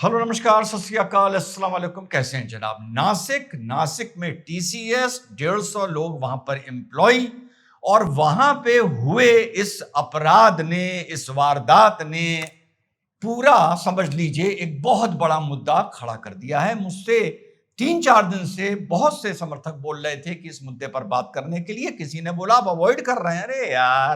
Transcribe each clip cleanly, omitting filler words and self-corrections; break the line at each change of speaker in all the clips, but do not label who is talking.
Hello नमस्कार सत श्री अकाल अस्सलाम वालेकुम। कैसे हैं जनाब? नासिक में टीसीएस 150 लोग वहां पर एम्प्लॉय और वहां पे हुए इस अपराध ने, इस वारदात ने पूरा समझ लीजिए एक बहुत बड़ा मुद्दा खड़ा कर दिया है। मुझसे 3-4 दिन से बहुत से समर्थक बोल रहे थे कि इस मुद्दे पर बात करने के लिए। किसी ने बोला आप अवॉइड कर रहे हैं। अरे यार,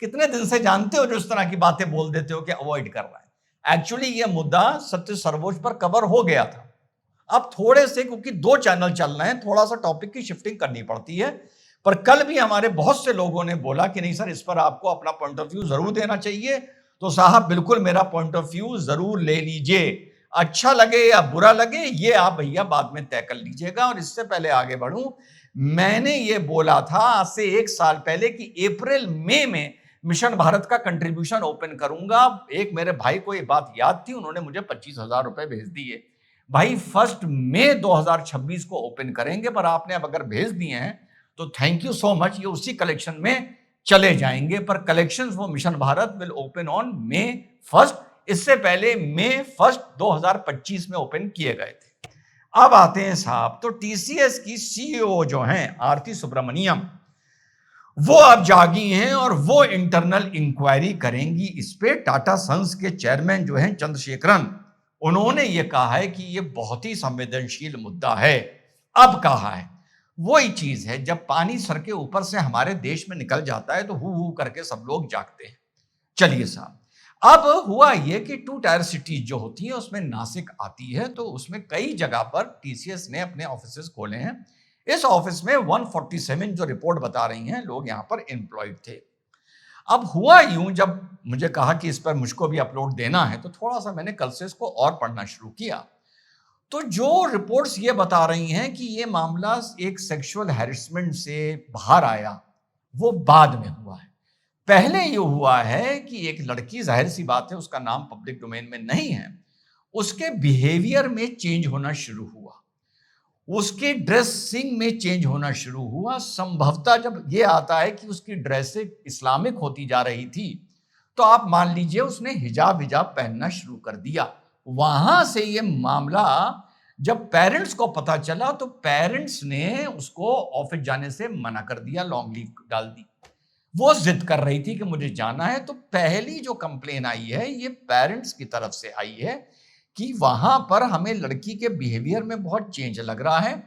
कितने दिन से जानते हो जो इस तरह की बातें बोल देते हो कि अवॉइड कर रहे हैं। एक्चुअली ये मुद्दा सत्य सर्वोच्च पर कवर हो गया था। अब थोड़े से, क्योंकि 2 चैनल चल रहे हैं, थोड़ा सा टॉपिक की शिफ्टिंग करनी पड़ती है। पर कल भी हमारे बहुत से लोगों ने बोला कि नहीं सर, इस पर आपको अपना पॉइंट ऑफ व्यू जरूर देना चाहिए। तो साहब बिल्कुल मेरा पॉइंट ऑफ व्यू जरूर ले लीजिए। अच्छा लगे या बुरा लगे ये आप भैया बाद में तय कर लीजिएगा। और इससे पहले आगे बढ़ूं, मैंने ये बोला था आज से 1 साल पहले कि अप्रैल मई में मिशन भारत का कंट्रीब्यूशन ओपन करूंगा। एक मेरे भाई को ये बात याद थी, उन्होंने मुझे 25,000 रुपए भेज दिए। भाई 1 मई 2026 को ओपन करेंगे, पर आपने अब अगर भेज दिए हैं तो थैंक यू सो मच। ये उसी कलेक्शन में चले जाएंगे। पर collection for mission Bharat will open on May 1। इससे पहले May 1, 2025 में ओपन किए गए थे। अब आते हैं साहब, तो टीसीएस की सीईओ जो हैं आरती सुब्रमण्यम, वो अब जागी हैं और वो इंटरनल इंक्वायरी करेंगी इस पे। टाटा सन्स के चेयरमैन जो हैं चंद्रशेखरन, उन्होंने ये कहा है कि ये बहुत ही संवेदनशील मुद्दा है। अब कहा है वही चीज है, जब पानी सर के ऊपर से हमारे देश में निकल जाता है तो हु करके सब लोग जागते हैं। चलिए साहब, अब हुआ ये कि 2 टायर सिटीज जो होती है उसमें नासिक आती है, तो उसमें कई जगह पर टीसीएस ने अपने ऑफिसेस खोले हैं। इस ऑफिस में 147 जो रिपोर्ट बता रही हैं लोग यहां पर एम्प्लॉयड थे। अब हुआ यूं, जब मुझे कहा कि इस पर मुझको भी अपलोड देना है तो थोड़ा सा मैंने कल से इसको और पढ़ना शुरू किया। तो जो रिपोर्ट्स ये बता रही हैं कि ये मामला एक सेक्सुअल हैरेसमेंट से बाहर आया, वो बाद में हुआ है। पहले ये हुआ है कि एक लड़की, जाहिर सी बात है उसका नाम पब्लिक डोमेन में नहीं है, उसके बिहेवियर में चेंज होना शुरू हुआ, उसके ड्रेसिंग में चेंज होना शुरू हुआ। संभवतः जब ये आता है कि उसकी ड्रेसिंग इस्लामिक होती जा रही थी, तो आप मान लीजिए उसने हिजाब पहनना शुरू कर दिया। वहां से ये मामला जब पेरेंट्स को पता चला तो पेरेंट्स ने उसको ऑफिस जाने से मना कर दिया, लॉन्ग लीव डाल दी। वो जिद कर रही थी कि मुझे जाना है। तो पहली जो कंप्लेन आई है ये पेरेंट्स की तरफ से आई है कि वहां पर हमें लड़की के बिहेवियर में बहुत चेंज लग रहा है,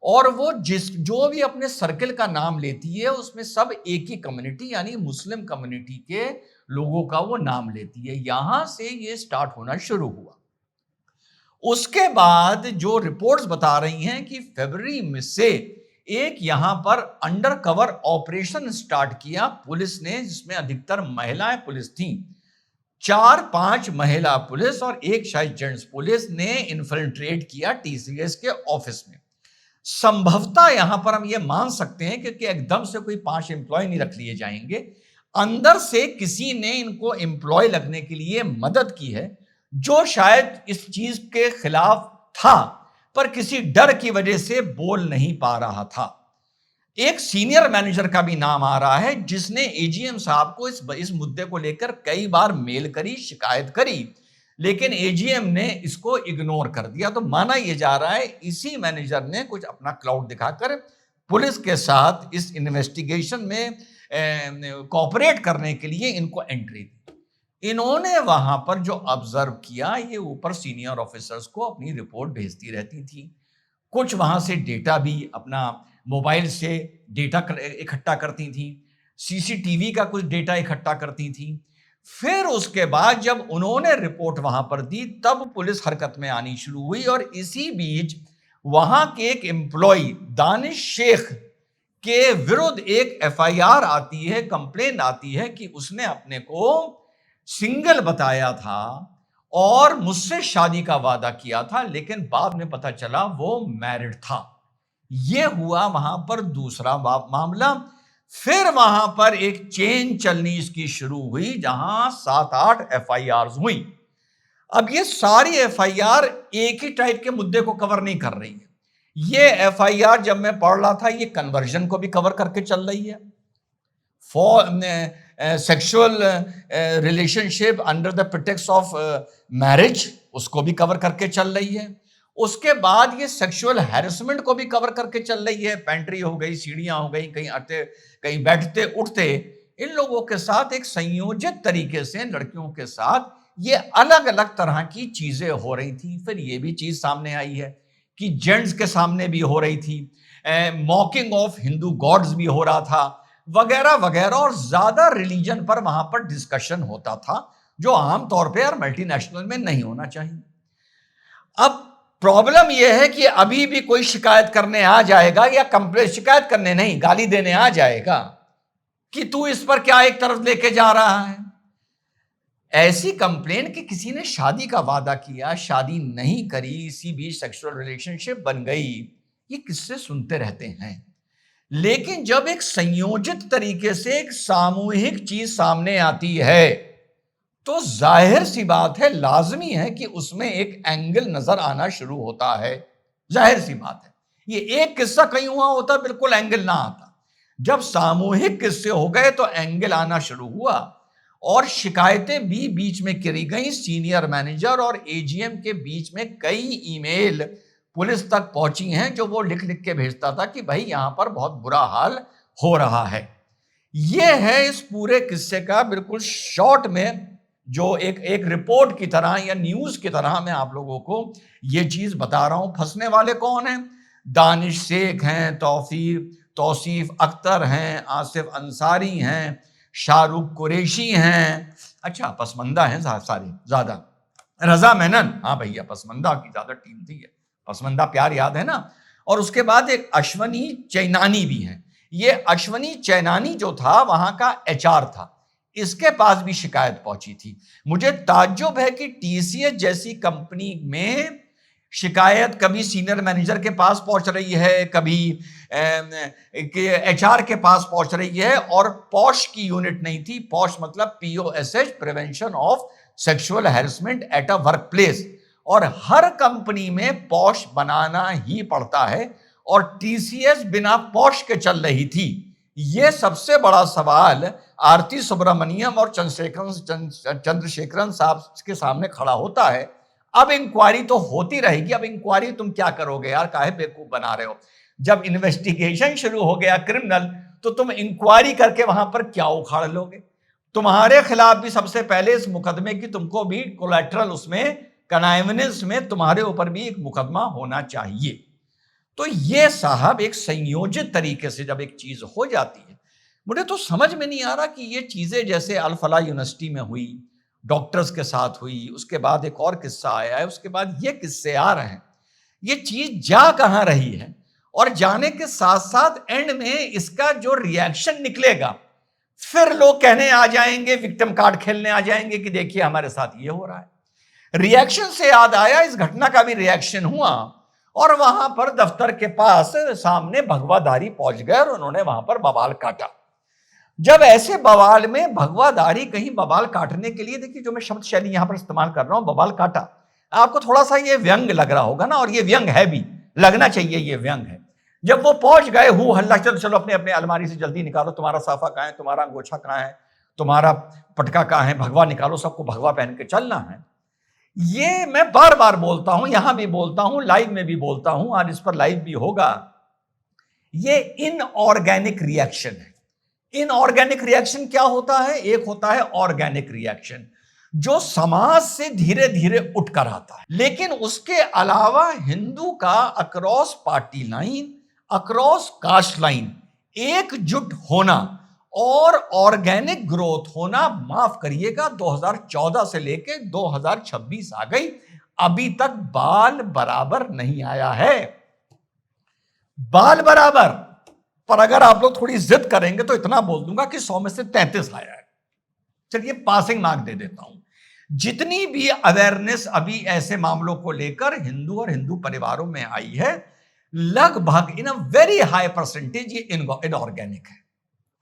और वो जो भी अपने सर्कल का नाम लेती है उसमें सब एक ही कम्युनिटी यानी मुस्लिम कम्युनिटी के लोगों का वो नाम लेती है। यहां से ये स्टार्ट होना शुरू हुआ। उसके बाद जो रिपोर्ट्स बता रही हैं कि फरवरी में से एक यहां पर अंडर कवर ऑपरेशन स्टार्ट किया पुलिस ने, जिसमें अधिकतर महिलाएं पुलिस थीं। 4-5 महिला पुलिस और एक शायद जेंट्स पुलिस ने इन्फिल्ट्रेट किया टीसीएस के ऑफिस में। संभवतः यहां पर हम यह मान सकते हैं कि एकदम से कोई 5 एम्प्लॉय नहीं रख लिए जाएंगे। अंदर से किसी ने इनको एम्प्लॉय लगने के लिए मदद की है, जो शायद इस चीज के खिलाफ था पर किसी डर की वजह से बोल नहीं पा रहा था। एक सीनियर मैनेजर का भी नाम आ रहा है जिसने एजीएम साहब को इस मुद्दे को लेकर कई बार मेल करी, शिकायत करी, लेकिन एजीएम ने इसको इग्नोर कर दिया। तो माना यह जा रहा है इसी मैनेजर ने कुछ अपना क्लाउड दिखाकर पुलिस के साथ इस इन्वेस्टिगेशन में कोऑपरेट करने के लिए इनको एंट्री दी। इन्होंने वहां पर जो ऑब्जर्व किया, ये ऊपर सीनियर ऑफिसर्स को अपनी रिपोर्ट भेजती रहती थी। कुछ वहां से डेटा भी अपना मोबाइल से डेटा इकट्ठा करती थी, सीसीटीवी का कुछ डेटा इकट्ठा करती थी। फिर उसके बाद जब उन्होंने रिपोर्ट वहां पर दी तब पुलिस हरकत में आनी शुरू हुई, और इसी बीच वहां के एक एम्प्लॉय दानिश शेख के विरुद्ध एक एफआईआर आती है, कंप्लेन आती है कि उसने अपने को सिंगल बताया था और मुझसे शादी का वादा किया था, लेकिन बाद में पता चला वो मैरिड था। यह हुआ वहां पर दूसरा मामला। फिर वहां पर एक चेन चलनी इसकी शुरू हुई जहां 7-8 एफआईआर हुई। अब ये सारी एफआईआर एक ही टाइप के मुद्दे को कवर नहीं कर रही है। ये एफआईआर जब मैं पढ़ रहा था ये कन्वर्जन को भी कवर करके चल रही है, for sexual relationship under the pretext of marriage उसको भी कवर करके चल रही है। उसके बाद ये सेक्सुअल हैरेसमेंट को भी कवर करके चल रही है। पेंट्री हो गई, सीढ़ियां हो गई, कहीं आते कहीं बैठते उठते इन लोगों के साथ एक संयोजित तरीके से लड़कियों के साथ ये अलग अलग तरह की चीजें हो रही थी। फिर ये भी चीज सामने आई है कि जेंट्स के सामने भी हो रही थी, मॉकिंग ऑफ हिंदू गॉड्स भी हो रहा था, वगैरह वगैरह, और ज्यादा रिलीजन पर वहां पर डिस्कशन होता था जो आमतौर पर यार मल्टीनेशनल में नहीं होना चाहिए। अब प्रॉब्लम यह है कि अभी भी कोई शिकायत करने आ जाएगा, या कंप्लेंट, शिकायत करने नहीं, गाली देने आ जाएगा कि तू इस पर क्या एक तरफ लेके जा रहा है। ऐसी कंप्लेंट कि किसी ने शादी का वादा किया, शादी नहीं करी, इसी बीच सेक्सुअल रिलेशनशिप बन गई, ये किससे सुनते रहते हैं। लेकिन जब एक संयोजित तरीके से एक सामूहिक चीज सामने आती है तो जाहिर सी बात है, लाजमी है कि उसमें एक एंगल नजर आना शुरू होता है। जाहिर सी बात है, ये एक किस्सा कहीं हुआ होता बिल्कुल एंगल ना आता। जब सामूहिक किस्से हो गए तो एंगल आना शुरू हुआ, और शिकायतें भी बीच में करी गई। सीनियर मैनेजर और एजीएम के बीच में कई ईमेल पुलिस तक पहुंची हैं, जो वो लिख लिख के भेजता था कि भाई यहां पर बहुत बुरा हाल हो रहा है। यह है इस पूरे किस्से का बिल्कुल शॉर्ट में, जो एक रिपोर्ट की तरह या न्यूज की तरह मैं आप लोगों को ये चीज बता रहा हूं। फंसने वाले कौन हैं? दानिश शेख हैं, तौसीफ अख्तर हैं, आसिफ अंसारी हैं, शाहरुख कुरैशी हैं, अच्छा पसमंदा हैं सारे ज्यादा, रजा मेनन, हाँ भैया पसमंदा की ज्यादा टीम थी, पसमंदा प्यार याद है ना। और उसके बाद एक अश्वनी चैनानी भी है। ये अश्वनी चैनानी जो था वहां का एचआर था, इसके पास भी शिकायत पहुंची थी। मुझे ताज्जुब है कि टीसीएस जैसी कंपनी में शिकायत कभी सीनियर मैनेजर के पास पहुंच रही है, कभी एचआर के पास पहुंच रही है, और पॉश की यूनिट नहीं थी। पॉश मतलब POSH, prevention of sexual harassment at a work place, और हर कंपनी में पॉश बनाना ही पड़ता है, और टीसीएस बिना पॉश के चल रही थी। यह सबसे बड़ा सवाल आरती सुब्रमण्यम और चंद्रशेखरन साहब के सामने खड़ा होता है। अब इंक्वायरी तो होती रहेगी, अब इंक्वायरी तुम क्या करोगे यार, काहे बेवकूफ बना रहे हो। जब इन्वेस्टिगेशन शुरू हो गया क्रिमिनल, तो तुम इंक्वायरी करके वहां पर क्या उखाड़ लोगे। तुम्हारे खिलाफ भी सबसे पहले इस मुकदमे की तुमको भी कोलैटरल, उसमें कनाइवनेंस में तुम्हारे ऊपर भी एक मुकदमा होना चाहिए। तो ये साहब एक संयोजित तरीके से जब एक चीज हो जाती है, मुझे तो समझ में नहीं आ रहा कि ये चीजें जैसे अल फलाह यूनिवर्सिटी में हुई, डॉक्टर्स के साथ हुई, उसके बाद एक और किस्सा आया है, उसके बाद ये किस्से आ रहे हैं, ये चीज जा कहां रही है, और जाने के साथ साथ एंड में इसका जो रिएक्शन निकलेगा, फिर लोग कहने आ जाएंगे, विक्टिम कार्ड खेलने आ जाएंगे कि देखिए हमारे साथ ये हो रहा है। रिएक्शन से याद आया, इस घटना का भी रिएक्शन हुआ, और वहां पर दफ्तर के पास सामने भगवाधारी पहुंच गए और उन्होंने वहां पर बवाल काटा। जब ऐसे बवाल में भगवाधारी कहीं बवाल काटने के लिए, देखिए जो मैं शब्द शैली यहां पर इस्तेमाल कर रहा हूं, बवाल काटा, आपको थोड़ा सा ये व्यंग लग रहा होगा ना, और ये व्यंग है भी, लगना चाहिए ये व्यंग है। जब वो पहुंच गए, हु हल्ला, चलो चलो अपने अपने अलमारी से जल्दी निकालो, तुम्हारा साफा कहां है, तुम्हारा अंगोछा कहां है, तुम्हारा पटका कहां है, भगवा निकालो, सबको भगवा पहन के चलना है। ये मैं बार बार बोलता हूं, यहां भी बोलता हूं, लाइव में भी बोलता हूं, आज इस पर लाइव भी होगा। ये इनऑर्गेनिक रिएक्शन है। इनऑर्गेनिक रिएक्शन क्या होता है? एक होता है ऑर्गेनिक रिएक्शन, जो समाज से धीरे धीरे उठकर आता है। लेकिन उसके अलावा हिंदू का across party line, across cast line एकजुट होना और ऑर्गेनिक ग्रोथ होना, माफ करिएगा 2014 से लेके 2026 आ गई, अभी तक बाल बराबर नहीं आया है। बाल बराबर पर अगर आप लोग थोड़ी जिद करेंगे तो इतना बोल दूंगा कि 100 में से 33 आया है। चलिए पासिंग मार्क दे देता हूं। जितनी भी अवेयरनेस अभी ऐसे मामलों को लेकर हिंदू और हिंदू परिवारों में आई है, लगभग इन अ वेरी हाई परसेंटेज ये इनऑर्गेनिक है।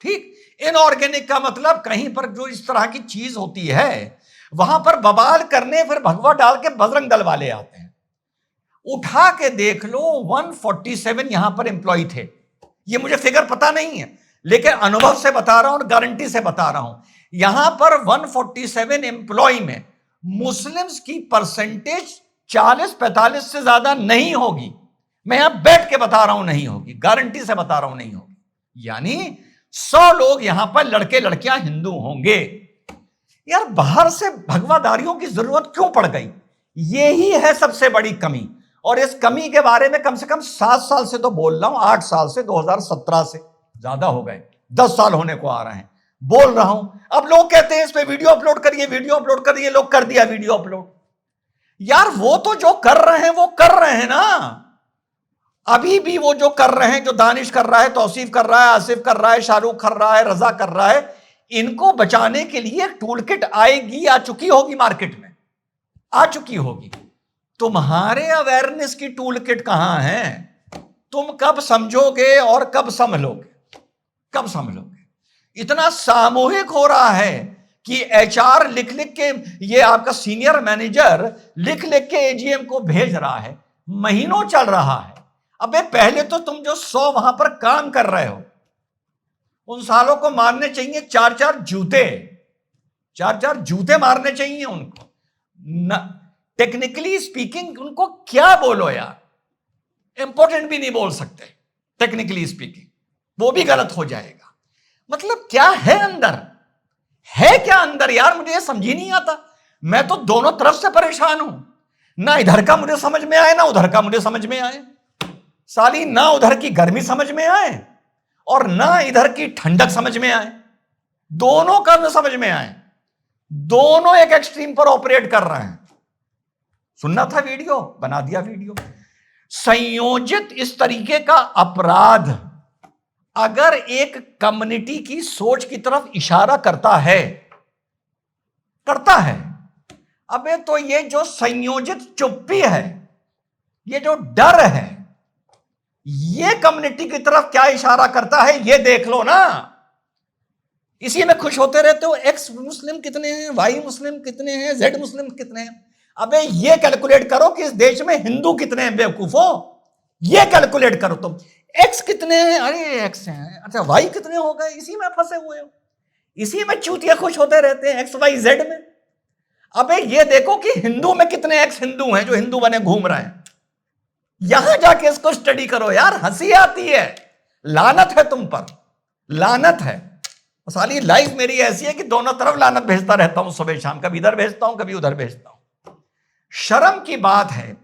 ठीक, इनऑर्गेनिक का मतलब कहीं पर जो इस तरह की चीज होती है, वहां पर बवाल करने फिर भगवा डाल के बजरंग दल वाले आते हैं। उठा के देख लो, 147 यहां पर एम्प्लॉय थे। ये मुझे फिगर पता नहीं है, लेकिन अनुभव से बता रहा हूं और गारंटी से बता रहा हूं, यहां पर 147 एम्प्लॉय में मुस्लिम्स की परसेंटेज 40-45 से ज्यादा नहीं होगी। मैं यहां बैठ के बता रहा हूं नहीं होगी, गारंटी से बता रहा हूं नहीं होगी। यानी 100 लोग यहां पर लड़के लड़कियां हिंदू होंगे। यार बाहर से भगवादारियों की जरूरत क्यों पड़ गई? यही है सबसे बड़ी कमी। और इस कमी के बारे में कम से कम 7 साल से तो बोल रहा हूं, 8 साल से, 2017 से ज्यादा हो गए, 10 साल होने को आ रहे हैं, बोल रहा हूं। अब लोग कहते हैं इस पे वीडियो अपलोड करिए, वीडियो अपलोड करिए। लोग कर दिया वीडियो अपलोड। यार वो तो जो कर रहे हैं वो कर रहे हैं ना। अभी भी वो जो कर रहे हैं, जो दानिश कर रहा है, तौसीफ कर रहा है, आसिफ कर रहा है, शाहरुख कर रहा है, रजा कर रहा है, इनको बचाने के लिए टूल किट आएगी, आ चुकी होगी, मार्केट में आ चुकी होगी। तुम्हारे अवेयरनेस की टूल किट कहां है? तुम कब समझोगे और कब संभलोगे? कब संभलोगे? इतना सामूहिक हो रहा है कि एचआर लिख लिख के, ये आपका सीनियर मैनेजर लिख लिख के एजीएम को भेज रहा है, महीनों चल रहा है। अबे पहले तो तुम जो 100 वहां पर काम कर रहे हो, उन सालों को मारने चाहिए 4-4 जूते, 4-4 जूते मारने चाहिए उनको। टेक्निकली स्पीकिंग उनको क्या बोलो यार, इंपॉर्टेंट भी नहीं बोल सकते टेक्निकली स्पीकिंग, वो भी गलत हो जाएगा। मतलब क्या है अंदर, है क्या अंदर यार? मुझे समझ ही नहीं आता। मैं तो दोनों तरफ से परेशान हूं, ना इधर का मुझे समझ में आए, ना उधर का मुझे समझ में आए। साली ना उधर की गर्मी समझ में आए और ना इधर की ठंडक समझ में आए, दोनों का न समझ में आए। दोनों एक एक्सट्रीम पर ऑपरेट कर रहे हैं। सुनना था वीडियो, बना दिया वीडियो। संयोजित इस तरीके का अपराध अगर एक कम्युनिटी की सोच की तरफ इशारा करता है, अबे तो ये जो संयोजित चुप्पी है, ये जो डर है, ये कम्युनिटी की तरफ क्या इशारा करता है ये देख लो ना। इसी में खुश होते रहते हो, एक्स मुस्लिम कितने हैं, वाई मुस्लिम कितने हैं, जेड मुस्लिम कितने हैं। अबे ये कैलकुलेट करो कि इस देश में हिंदू कितने हैं बेवकूफो, ये कैलकुलेट करो तुम। एक्स कितने हैं, अरे एक्स हैं, अच्छा वाई कितने हो गए, इसी में फंसे हुए हो, इसी में चूतिया खुश होते रहते हैं, एक्स वाई जेड में। अबे ये देखो कि हिंदू में कितने एक्स हिंदू हैं जो हिंदू बने घूम रहे हैं, यहां जाके इसको स्टडी करो यार। हंसी आती है, लानत है तुम पर, लानत है। साली लाइफ मेरी ऐसी है कि दोनों तरफ लानत भेजता रहता हूं, सुबह शाम, कभी इधर भेजता हूं, कभी उधर भेजता हूं। शर्म की बात है,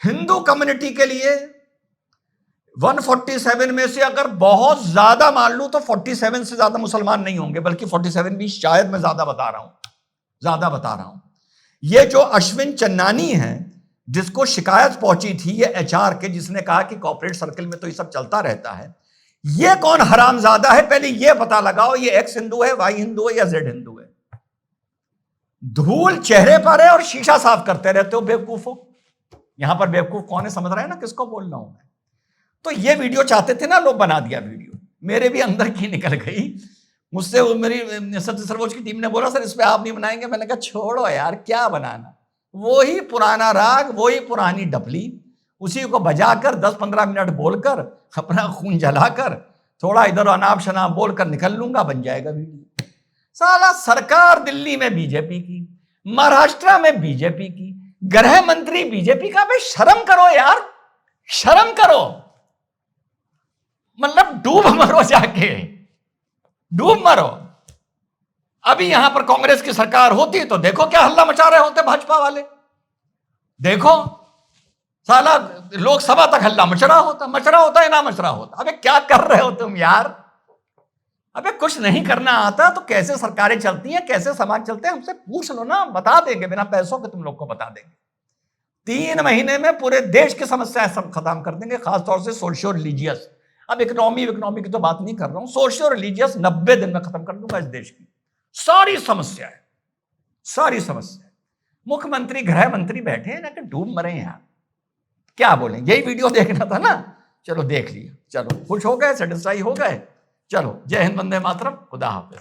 हिंदू कम्युनिटी के लिए 147 में से अगर बहुत ज्यादा मान लूं तो 47 से ज्यादा मुसलमान नहीं होंगे, बल्कि 47 भी शायद, मैं ज्यादा बता रहा हूं। ये जो अश्विन चन्नानी है, जिसको शिकायत पहुंची थी ये एचआर के, जिसने कहा कि कॉर्पोरेट सर्कल में तो ये सब चलता रहता है, ये कौन हरामजादा है पहले ये पता लगाओ। ये एक्स हिंदू है, वाई हिंदू है या जेड हिंदू है? धूल चेहरे पर है और शीशा साफ करते रहते हो बेवकूफो। यहां पर बेवकूफ कौन है समझ रहे हैं ना किसको बोल रहा हूं मैं? तो ये वीडियो चाहते थे ना लोग, बना दिया वीडियो, मेरे भी अंदर की निकल गई। मुझसे मेरी सबसे सर्वोच्च की टीम ने बोला सर इस पे आप नहीं बनाएंगे। मैंने कहा छोड़ो यार, क्या बनाना, वही पुराना राग, वही पुरानी डपली, उसी को बजाकर 10-15 मिनट बोलकर अपना खून जलाकर थोड़ा इधर अनाप शनाप बोलकर निकल लूंगा, बन जाएगा वीडियो। साला सरकार दिल्ली में बीजेपी की, महाराष्ट्र में बीजेपी की, गृह मंत्री बीजेपी का। भाई शर्म करो यार, शर्म करो। मतलब डूब मरो, जाके डूब मरो। अभी यहां पर कांग्रेस की सरकार होती तो देखो क्या हल्ला मचा रहे होते भाजपा वाले, देखो साला लोकसभा तक हल्ला मच रहा होता है ना मच रहा होता। अबे क्या कर रहे हो तुम यार? अबे कुछ नहीं करना आता तो कैसे सरकारें चलती हैं, कैसे समाज चलते हैं, हमसे पूछ लो ना, बता देंगे, बिना पैसों के तुम लोग को बता देंगे। 3 महीने में पूरे देश की समस्याएं सब खत्म कर देंगे, खासतौर से सोशियो रिलीजियस। अब इकोनॉमी की तो बात नहीं कर रहा हूं, सोशियो रिलीजियस 90 दिन में खत्म कर दूंगा इस देश की सारी समस्याएं, सारी समस्या। मुख्यमंत्री गृह मंत्री बैठे हैं ना कि डूब मरे यार, क्या बोलें। यही वीडियो देखना था ना, चलो देख लिया, चलो खुश हो गए, सेटिस्फाई हो गए। चलो जय हिंद, वंदे मातरम, खुदा हाफिज।